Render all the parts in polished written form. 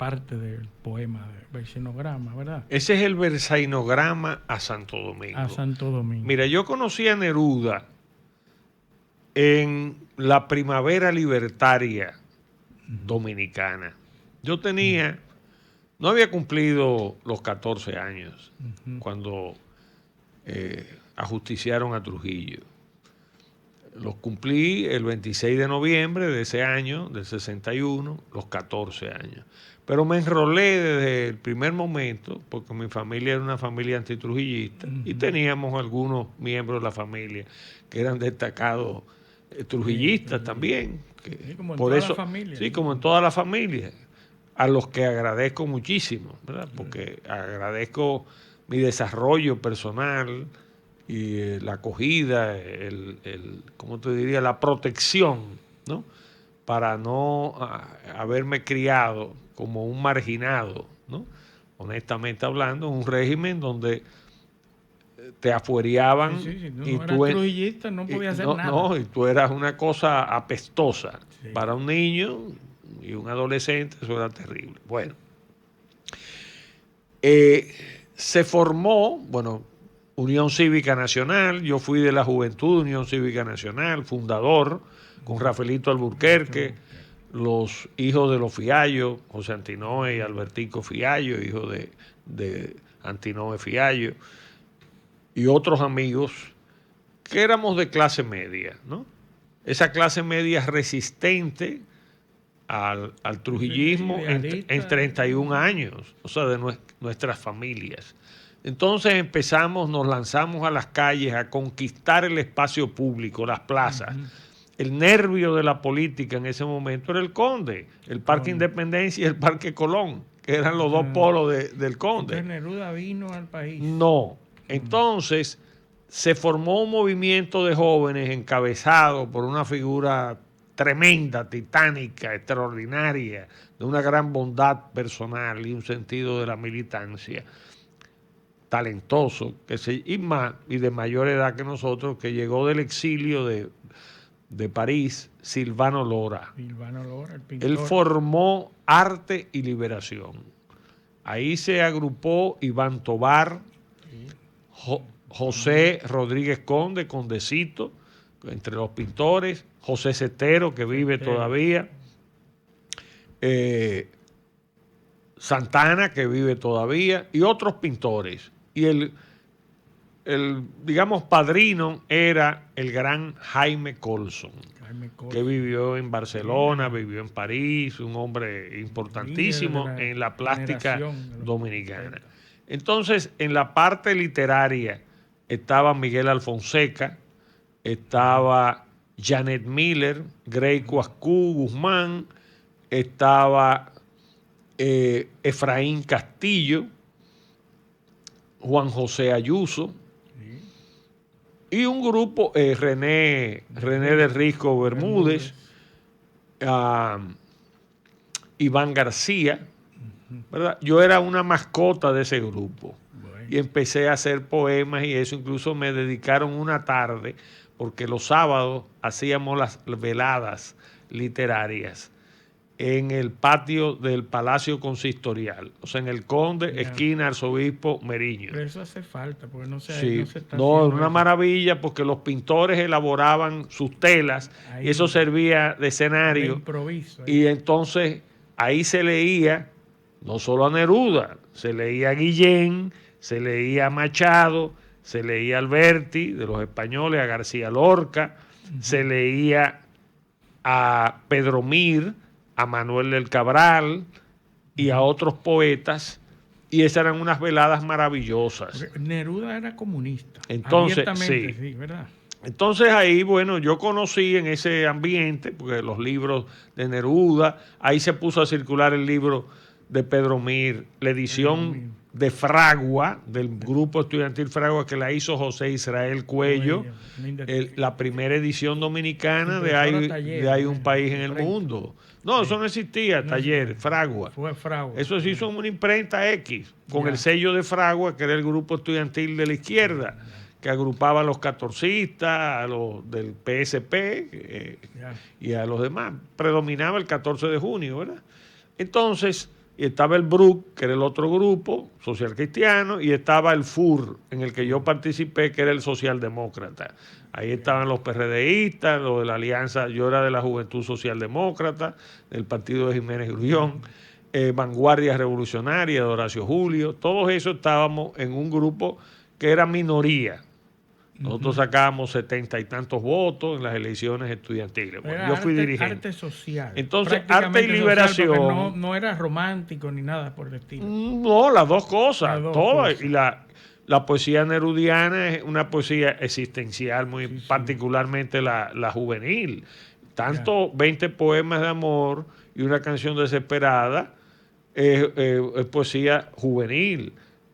parte del poema de Versainograma, ¿verdad? Ese es el Versainograma a Santo Domingo. A Santo Domingo. Mira, yo conocí a Neruda en la primavera libertaria dominicana. Yo tenía, no había cumplido los 14 años cuando ajusticiaron a Trujillo. Los cumplí el 26 de noviembre de ese año, del 61, los 14 años. Pero me enrolé desde el primer momento, porque mi familia era una familia antitrujillista y teníamos algunos miembros de la familia que eran destacados trujillistas también. Sí, como en por toda eso, la familia. Sí, como en toda la familia, a los que agradezco muchísimo, ¿verdad? Porque agradezco mi desarrollo personal y la acogida, ¿cómo te diría? La protección, ¿no? Para no haberme criado como un marginado, ¿no? Honestamente hablando, en un régimen donde te afuereaban Si y no tú eras trujillista, no podía hacer nada. No, y tú eras una cosa apestosa. Sí. Para un niño y un adolescente eso era terrible. Bueno, se formó, bueno, Unión Cívica Nacional. Yo fui de la Juventud de Unión Cívica Nacional, fundador, con Rafaelito Alburquerque, los hijos de los Fiallo, José Antinoe y Albertico Fiallo, hijo de Antinoe Fiallo, y otros amigos que éramos de clase media, ¿no? Esa clase media resistente al trujillismo en 31 años, o sea, de nuestras familias. Entonces empezamos, nos lanzamos a las calles a conquistar el espacio público, las plazas. El nervio de la política en ese momento era el Conde, el Parque Independencia y el Parque Colón, que eran los dos polos del Conde. Entonces Neruda vino al país. No. Entonces se formó un movimiento de jóvenes encabezado por una figura tremenda, titánica, extraordinaria, de una gran bondad personal y un sentido de la militancia, talentoso, y de mayor edad que nosotros, que llegó del exilio de París, Silvano Lora. Silvano Lora, el pintor. Él formó Arte y Liberación. Ahí se agrupó Iván Tobar, José Rodríguez Conde, Condecito, entre los pintores, José Cetero, que vive todavía, Santana, que vive todavía, y otros pintores. Y el digamos, padrino era el gran Jaime Colson, que vivió en Barcelona, vivió en París, un hombre importantísimo en la plástica dominicana. Entonces, en la parte literaria estaba Miguel Alfonseca, estaba Janet Miller, Grey Cuascú Guzmán, estaba Efraín Castillo, Juan José Ayuso, y un grupo, René del Risco Bermúdez, Iván García, ¿verdad? Yo era una mascota de ese grupo. Y empecé a hacer poemas y eso. Incluso me dedicaron una tarde, porque los sábados hacíamos las veladas literarias en el patio del Palacio Consistorial, o sea, en el Conde, esquina Arzobispo Meriño. Pero eso hace falta, porque no se está no, es una maravilla, porque los pintores elaboraban sus telas y eso servía de escenario. Improviso, y entonces ahí se leía no solo a Neruda, se leía a Guillén, se leía a Machado, se leía a Alberti, de los españoles, a García Lorca, se leía a Pedro Mir, a Manuel del Cabral y a otros poetas, y esas eran unas veladas maravillosas. Porque Neruda era comunista. Entonces, sí, ¿verdad? Entonces ahí, bueno, yo conocí en ese ambiente, porque los libros de Neruda, ahí se puso a circular el libro de Pedro Mir, la edición de Fragua, del grupo estudiantil Fragua, que la hizo José Israel Cuello, la primera edición dominicana de Hay un país en el mundo. No, eso no existía, taller, Fragua. Fue Fragua. Eso se hizo en una imprenta X, con el sello de Fragua, que era el grupo estudiantil de la izquierda, que agrupaba a los catorcistas, a los del PSP y a los demás. Predominaba el 14 de junio, ¿verdad? Entonces, y estaba el BRUC, que era el otro grupo social cristiano, y estaba el FUR, en el que yo participé, que era el socialdemócrata. Ahí estaban los PRDistas, los de la alianza, yo era de la Juventud Socialdemócrata, del partido de Jiménez Grullón, Vanguardia Revolucionaria de Horacio Julio, todos esos estábamos en un grupo que era minoría. Nosotros sacábamos 70 y tantos votos en las elecciones estudiantiles. Bueno, yo fui dirigente. Arte social. Entonces, arte y liberación. Social, no era romántico ni nada por el estilo. No, las dos cosas. Las dos todas. cosas. Y la poesía nerudiana es una poesía existencial, muy particularmente la juvenil. Tanto 20 poemas de amor y una canción desesperada es poesía juvenil.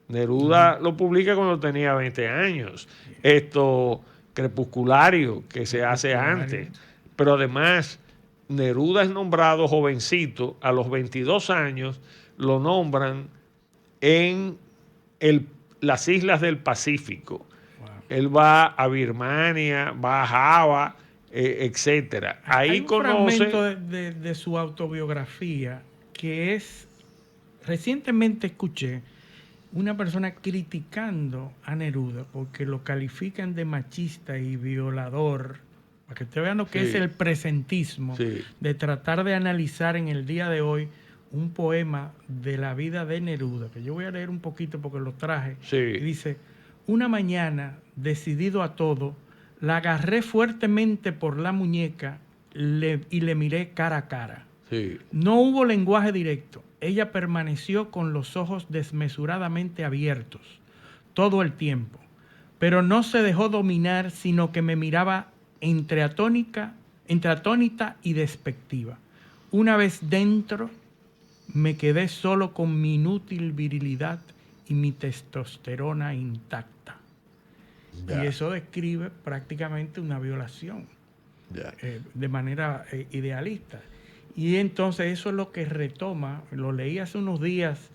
Neruda lo publica cuando tenía 20 años. Esto, Crepusculario, que se hace antes. Pero además, Neruda es nombrado jovencito, a los 22 años lo nombran en las islas del Pacífico. Wow. Él va a Birmania, va a Java, etcétera. Ahí hay un fragmento de su autobiografía que es, recientemente escuché una persona criticando a Neruda porque lo califican de machista y violador, para que usted vean lo que es el presentismo, de tratar de analizar en el día de hoy un poema de la vida de Neruda, que yo voy a leer un poquito porque lo traje. Y dice: una mañana, decidido a todo, la agarré fuertemente por la muñeca y le miré cara a cara. No hubo lenguaje directo. Ella permaneció con los ojos desmesuradamente abiertos todo el tiempo, pero no se dejó dominar, sino que me miraba entre atónita y despectiva. Una vez dentro, me quedé solo con mi inútil virilidad y mi testosterona intacta. Y eso describe prácticamente una violación de manera idealista. Y entonces eso es lo que retoma, lo leí hace unos días,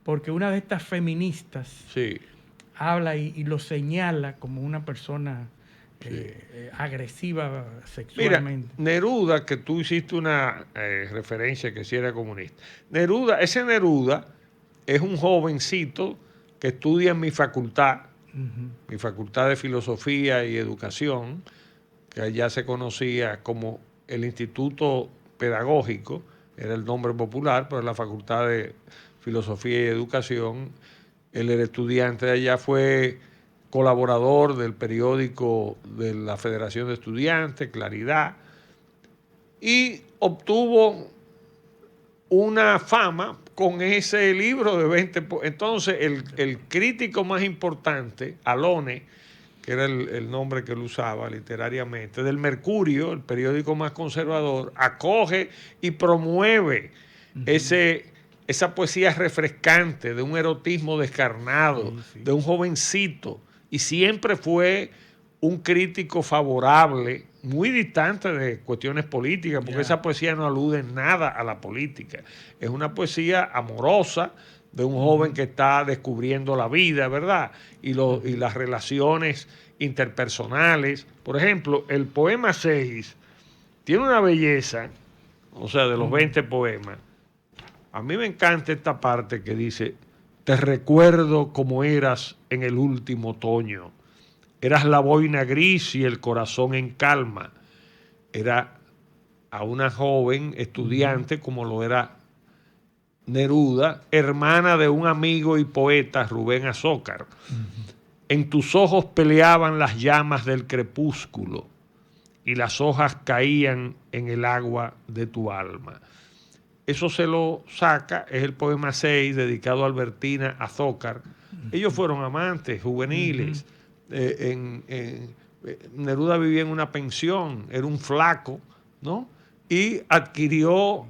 porque una de estas feministas habla y lo señala como una persona agresiva sexualmente. Mira, Neruda, que tú hiciste una referencia que sí era comunista. Ese Neruda es un jovencito que estudia en mi facultad, mi facultad de Filosofía y Educación, que allá se conocía como el Instituto Pedagógico, era el nombre popular, pero en la Facultad de Filosofía y Educación, él era estudiante de allá, fue colaborador del periódico de la Federación de Estudiantes, Claridad, y obtuvo una fama con ese libro de 20. Entonces, el crítico más importante, Alone, que era el nombre que él usaba literariamente, del Mercurio, el periódico más conservador, acoge y promueve esa poesía refrescante de un erotismo descarnado, de un jovencito, y siempre fue un crítico favorable, muy distante de cuestiones políticas, porque esa poesía no alude en nada a la política. Es una poesía amorosa de un joven que está descubriendo la vida, ¿verdad? Y las relaciones interpersonales. Por ejemplo, el poema 6 tiene una belleza, o sea, de los 20 poemas. A mí me encanta esta parte que dice: te recuerdo como eras en el último otoño. Eras la boina gris y el corazón en calma. Era a una joven estudiante, como lo era Neruda, hermana de un amigo y poeta, Rubén Azócar. En tus ojos peleaban las llamas del crepúsculo y las hojas caían en el agua de tu alma. Eso se lo saca, es el poema 6 dedicado a Albertina Azócar. Ellos fueron amantes juveniles. Neruda vivía en una pensión, era un flaco, ¿no? Y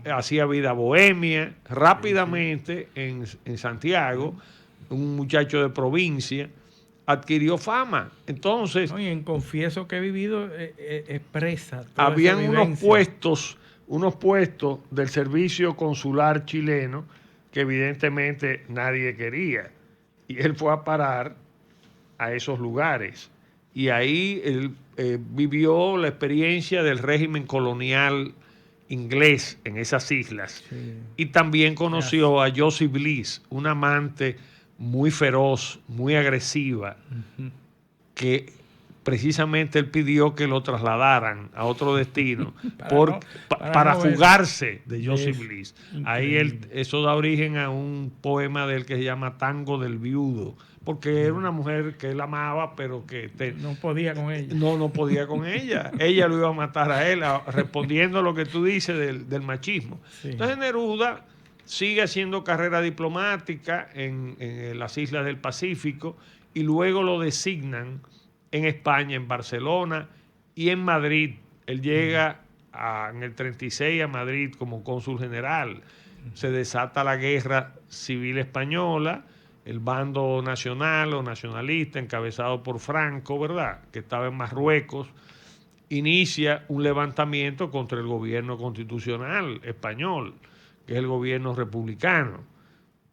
hacía vida bohemia rápidamente en Santiago, un muchacho de provincia, adquirió fama. Entonces, y en Confieso que he vivido expresa. Habían unos puestos del servicio consular chileno que evidentemente nadie quería. Y él fue a parar a esos lugares. Y ahí él vivió la experiencia del régimen colonial inglés en esas islas. Sí. Y también conoció a Josie Bliss, una amante muy feroz, muy agresiva, que precisamente él pidió que lo trasladaran a otro destino para fugarse de Josie Bliss. Ahí eso da origen a un poema de él que se llama Tango del Viudo, porque era una mujer que él amaba, pero que no podía con ella. No podía con ella. Ella lo iba a matar a él, respondiendo a lo que tú dices del machismo. Sí. Entonces Neruda sigue haciendo carrera diplomática en las islas del Pacífico y luego lo designan en España, en Barcelona y en Madrid. Él llega en el 36 a Madrid como cónsul general. Se desata la guerra civil española, el bando nacional o nacionalista encabezado por Franco, ¿verdad?, que estaba en Marruecos, inicia un levantamiento contra el gobierno constitucional español, que es el gobierno republicano.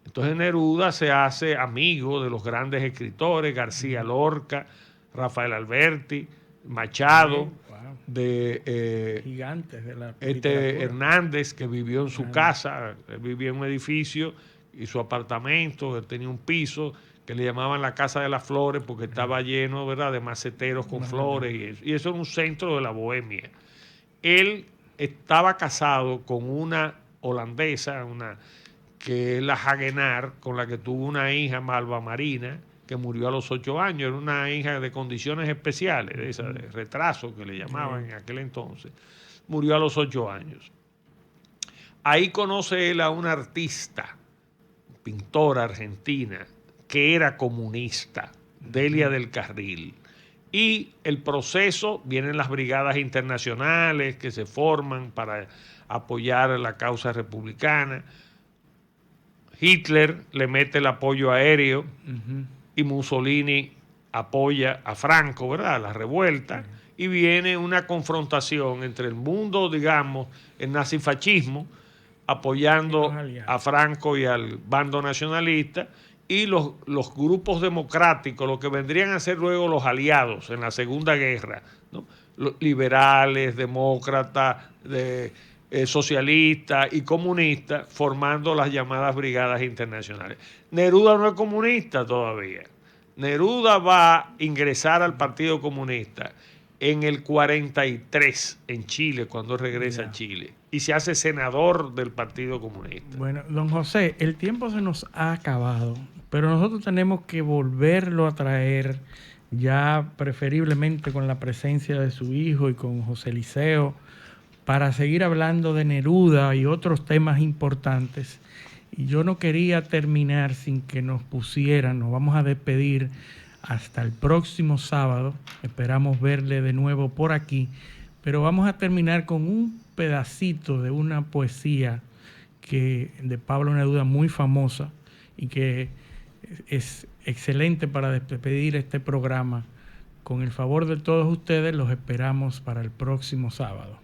Entonces Neruda se hace amigo de los grandes escritores, García Lorca, Rafael Alberti, Machado, de gigantes de la Hernández, que vivió en su casa, él vivía en un edificio y su apartamento, él tenía un piso que le llamaban la Casa de las Flores porque estaba lleno, ¿verdad?, de maceteros con flores y eso era un centro de la bohemia. Él estaba casado con una holandesa, que es la Hagenaar, con la que tuvo una hija, Malva Marina, que murió a los 8 años. Era una hija de condiciones especiales, de retraso que le llamaban en aquel entonces. Murió a los 8 años. Ahí conoce él a una artista, pintora argentina, que era comunista, Delia del Carril. Y el proceso, vienen las brigadas internacionales que se forman para apoyar la causa republicana. Hitler le mete el apoyo aéreo y Mussolini apoya a Franco, ¿verdad?, la revuelta, y viene una confrontación entre el mundo, digamos, el nazifascismo, apoyando a Franco y al bando nacionalista, y los grupos democráticos, lo que vendrían a ser luego los aliados en la Segunda Guerra, ¿no?, los liberales, demócratas, socialistas y comunistas, formando las llamadas brigadas internacionales. Neruda no es comunista todavía. Neruda va a ingresar al Partido Comunista en el 43 en Chile, cuando regresa a Chile, y se hace senador del Partido Comunista. Bueno, don José, el tiempo se nos ha acabado, pero nosotros tenemos que volverlo a traer, ya preferiblemente con la presencia de su hijo y con José Liceo, para seguir hablando de Neruda y otros temas importantes. Y yo no quería terminar sin que nos pusieran, nos vamos a despedir hasta el próximo sábado, esperamos verle de nuevo por aquí, pero vamos a terminar con un pedacito de una poesía de Pablo Neruda muy famosa y que es excelente para despedir este programa. Con el favor de todos ustedes, los esperamos para el próximo sábado.